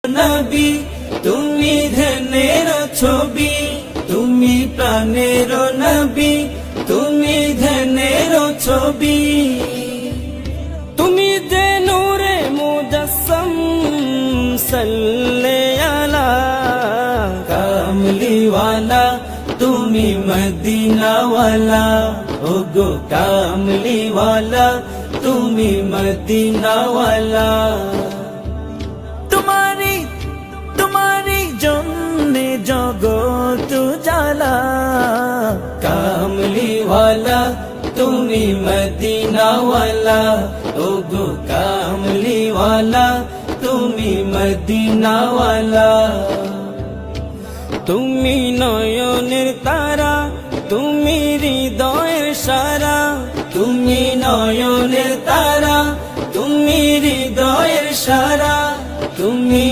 নবী তুমি ধ্যানের ছবি, তুমি প্রাণের নবী, তুমি ধ্যানের ছবি। তুমি যে নূরে মুজাসসাম সাল্লে আলা কামলিওয়ালা, তুমি মদিনাওয়ালা, ওগো কামলিওয়ালা, তুমি মদিনাওয়ালা। তোমারি জন্যে জগৎ জ্বালা, কামলিওয়ালা, তুমি মদিনাওয়ালা, ওগো কামলিওয়ালা, তুমি মদিনাওয়ালা। তুমি নয়নের তারা, তুমি হৃদয়ের সারা, তুমি নয়নের তারা, তুমি হৃদয়ের সারা, তুমি